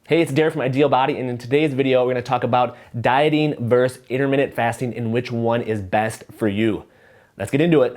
Hey, it's Derek from Ideal Body, and in today's video, we're gonna talk about dieting versus intermittent fasting and which one is best for you. Let's get into it.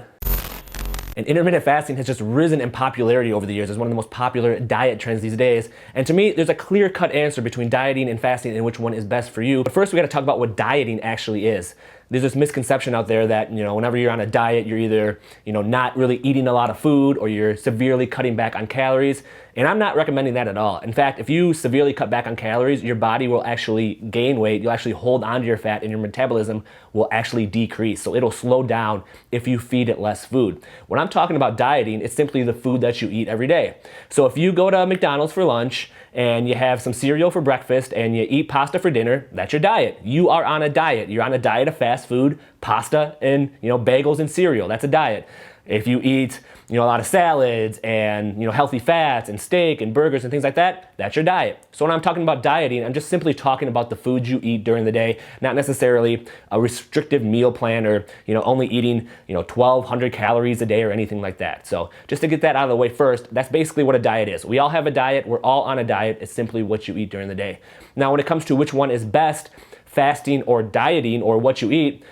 And intermittent fasting has just risen in popularity over the years. It's one of the most popular diet trends these days. And to me, there's a clear-cut answer between dieting and fasting and which one is best for you. But first, we gotta talk about what dieting actually is. There's this misconception out there that, whenever you're on a diet, you're either, not really eating a lot of food or you're severely cutting back on calories. And I'm not recommending that at all. In fact, if you severely cut back on calories, your body will actually gain weight. You'll actually hold onto your fat and your metabolism will actually decrease. So it'll slow down if you feed it less food. When I'm talking about dieting, it's simply the food that you eat every day. So if you go to McDonald's for lunch and you have some cereal for breakfast and you eat pasta for dinner, that's your diet. You are on a diet. You're on a diet of fast food, pasta, and bagels and cereal. That's a diet. If you eat a lot of salads and healthy fats and steak and burgers and things like that, that's your diet. So when I'm talking about dieting, I'm just simply talking about the foods you eat during the day, not necessarily a restrictive meal plan or only eating 1,200 calories a day or anything like that. So just to get that out of the way first, that's basically what a diet is. We all have a diet. We're all on a diet. It's simply what you eat during the day. Now when it comes to which one is best, fasting or dieting or what you eat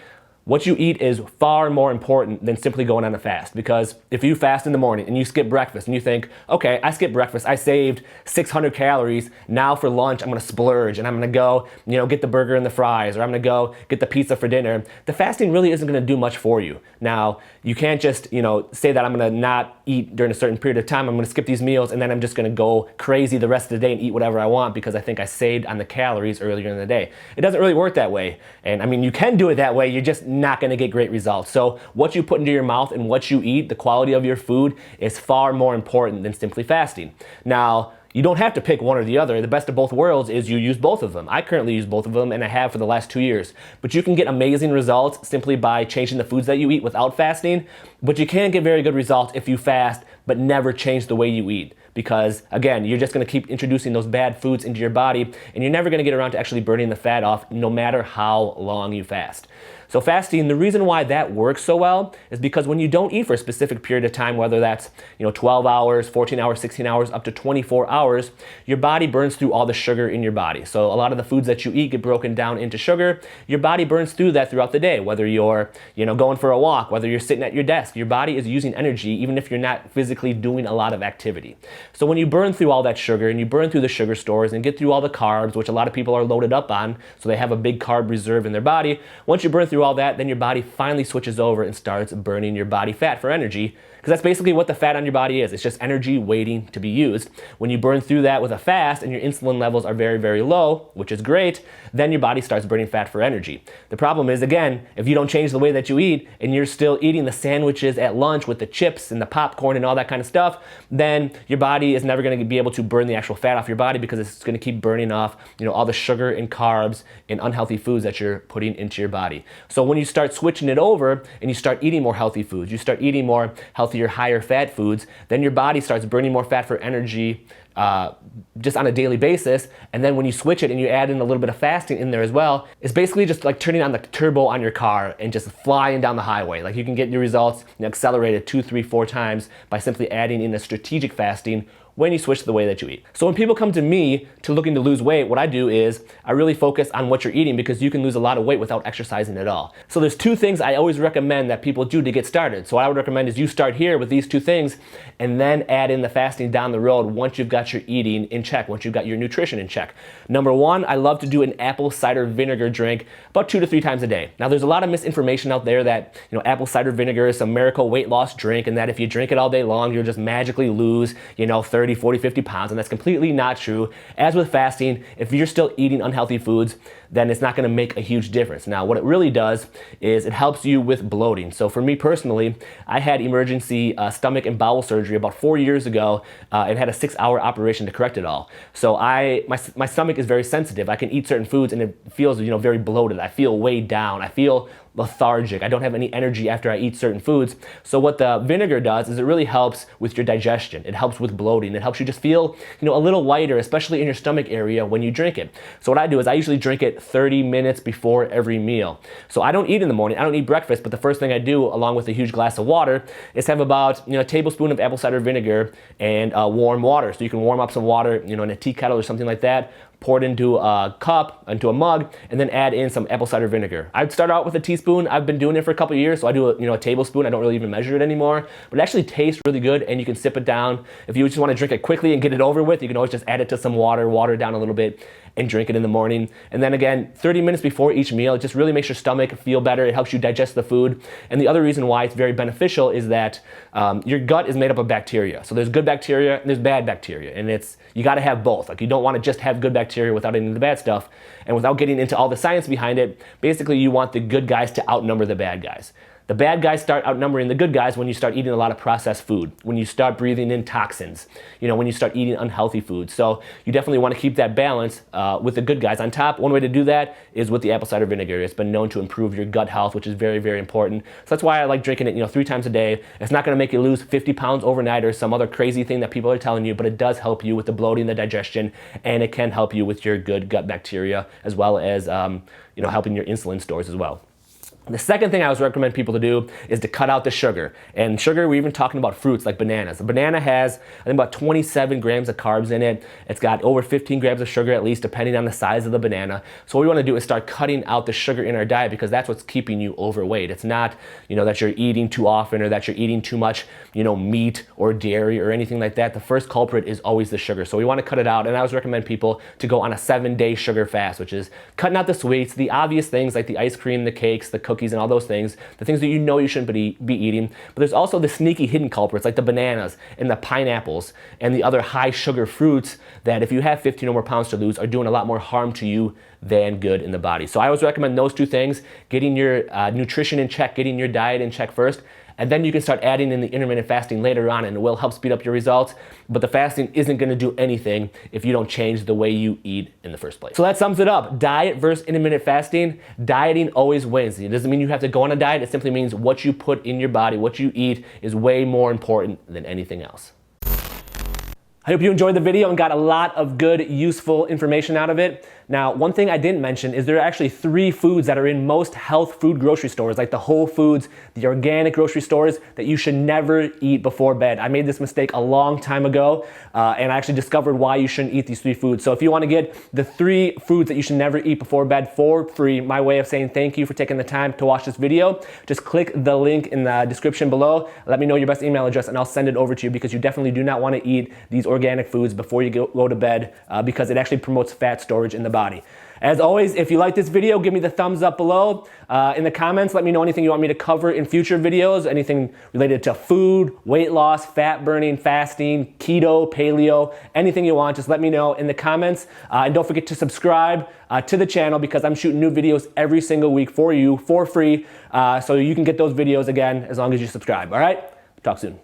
is far more important than simply going on a fast, because if you fast in the morning and you skip breakfast and you think, okay, I skipped breakfast, I saved 600 calories, now for lunch I'm gonna splurge and I'm gonna go get the burger and the fries, or I'm gonna go get the pizza for dinner, the fasting really isn't gonna do much for you. Now, you can't just say that I'm gonna not eat during a certain period of time, I'm gonna skip these meals and then I'm just gonna go crazy the rest of the day and eat whatever I want because I think I saved on the calories earlier in the day. It doesn't really work that way. And I mean, you can do it that way, you're just not going to get great results. So what you put into your mouth and what you eat, the quality of your food, is far more important than simply fasting. Now, you don't have to pick one or the other. The best of both worlds is you use both of them. I currently use both of them and I have for the last 2 years. But you can get amazing results simply by changing the foods that you eat without fasting. But you can't get very good results if you fast but never change the way you eat. Because again, you're just gonna keep introducing those bad foods into your body and you're never gonna get around to actually burning the fat off no matter how long you fast. So fasting, the reason why that works so well is because when you don't eat for a specific period of time, whether that's 12 hours, 14 hours, 16 hours, up to 24 hours, your body burns through all the sugar in your body. So a lot of the foods that you eat get broken down into sugar. Your body burns through that throughout the day, whether you're going for a walk, whether you're sitting at your desk. Your body is using energy even if you're not physically doing a lot of activity. So when you burn through all that sugar and you burn through the sugar stores and get through all the carbs, which a lot of people are loaded up on, so they have a big carb reserve in their body, once you burn through all that, then your body finally switches over and starts burning your body fat for energy, because that's basically what the fat on your body is. It's just energy waiting to be used. When you burn through that with a fast and your insulin levels are very, very low, which is great, then your body starts burning fat for energy. The problem is, again, if you don't change the way that you eat and you're still eating the sandwiches at lunch with the chips and the popcorn and all that kind of stuff, then your body is never gonna be able to burn the actual fat off your body because it's gonna keep burning off all the sugar and carbs and unhealthy foods that you're putting into your body. So when you start switching it over and you start eating more healthy foods, you start eating more healthier, higher fat foods, then your body starts burning more fat for energy just on a daily basis. And then when you switch it and you add in a little bit of fasting in there as well, it's basically just like turning on the turbo on your car and just flying down the highway. Like you can get your results accelerated 2, 3, 4 times by simply adding in a strategic fasting when you switch the way that you eat. So when people come to me looking to lose weight, what I do is I really focus on what you're eating, because you can lose a lot of weight without exercising at all. So there's 2 things I always recommend that people do to get started. So what I would recommend is you start here with these 2 things and then add in the fasting down the road once you've got your eating in check, once you've got your nutrition in check. Number 1, I love to do an apple cider vinegar drink about 2 to 3 times a day. Now there's a lot of misinformation out there that apple cider vinegar is some miracle weight loss drink and that if you drink it all day long, you'll just magically lose 30, 40, 50 pounds, and that's completely not true. As with fasting, if you're still eating unhealthy foods, then it's not gonna make a huge difference. Now, what it really does is it helps you with bloating. So for me personally, I had emergency stomach and bowel surgery about 4 years ago and had a 6-hour operation to correct it all. So my stomach is very sensitive. I can eat certain foods and it feels very bloated. I feel weighed down. I feel lethargic. I don't have any energy after I eat certain foods. So what the vinegar does is it really helps with your digestion. It helps with bloating. It helps you just feel, a little lighter, especially in your stomach area when you drink it. So what I do is I usually drink it 30 minutes before every meal. So I don't eat in the morning. I don't eat breakfast, but the first thing I do, along with a huge glass of water, is have about a tablespoon of apple cider vinegar and warm water. So you can warm up some water, in a tea kettle or something like that. pour it into a cup, into a mug, and then add in some apple cider vinegar. I'd start out with a teaspoon. I've been doing it for a couple of years, so I do a tablespoon. I don't really even measure it anymore, but it actually tastes really good, and you can sip it down. If you just want to drink it quickly and get it over with, you can always just add it to some water it down a little bit, and drink it in the morning. And then again, 30 minutes before each meal, it just really makes your stomach feel better. It helps you digest the food. And the other reason why it's very beneficial is that your gut is made up of bacteria. So there's good bacteria and there's bad bacteria. And you gotta have both. Like, you don't wanna just have good bacteria without any of the bad stuff. And without getting into all the science behind it, basically you want the good guys to outnumber the bad guys. The bad guys start outnumbering the good guys when you start eating a lot of processed food, when you start breathing in toxins, when you start eating unhealthy food. So you definitely want to keep that balance with the good guys. On top, one way to do that is with the apple cider vinegar. It's been known to improve your gut health, which is very, very important. So that's why I like drinking it 3 times a day. It's not going to make you lose 50 pounds overnight or some other crazy thing that people are telling you, but it does help you with the bloating, the digestion, and it can help you with your good gut bacteria, as well as helping your insulin stores as well. The second thing I always recommend people to do is to cut out the sugar. And sugar, we're even talking about fruits like bananas. A banana has, I think, about 27 grams of carbs in it. It's got over 15 grams of sugar at least, depending on the size of the banana. So what we want to do is start cutting out the sugar in our diet, because that's what's keeping you overweight. It's not, that you're eating too often or that you're eating too much, meat or dairy or anything like that. The first culprit is always the sugar. So we want to cut it out. And I always recommend people to go on a 7-day sugar fast, which is cutting out the sweets, the obvious things like the ice cream, the cakes, the cookies, and all those things, the things that you shouldn't be eating. But there's also the sneaky hidden culprits like the bananas and the pineapples and the other high sugar fruits that, if you have 15 or more pounds to lose, are doing a lot more harm to you than good in the body. So I always recommend those 2 things: getting your nutrition in check, getting your diet in check first, and then you can start adding in the intermittent fasting later on, and it will help speed up your results. But the fasting isn't gonna do anything if you don't change the way you eat in the first place. So that sums it up. Diet versus intermittent fasting. Dieting always wins. It doesn't mean you have to go on a diet. It simply means what you put in your body, what you eat, is way more important than anything else. I hope you enjoyed the video and got a lot of good, useful information out of it. Now, one thing I didn't mention is there are actually 3 foods that are in most health food grocery stores, like the Whole Foods, the organic grocery stores, that you should never eat before bed. I made this mistake a long time ago, and I actually discovered why you shouldn't eat these 3 foods. So if you want to get the 3 foods that you should never eat before bed for free, my way of saying thank you for taking the time to watch this video, just click the link in the description below. Let me know your best email address and I'll send it over to you, because you definitely do not want to eat these organic foods before you go to bed, because it actually promotes fat storage in the body. As always, if you like this video, give me the thumbs up below. In the comments, let me know anything you want me to cover in future videos, anything related to food, weight loss, fat burning, fasting, keto, paleo, anything you want, just let me know in the comments. And don't forget to subscribe to the channel, because I'm shooting new videos every single week for you for free, so you can get those videos again as long as you subscribe. All right, talk soon.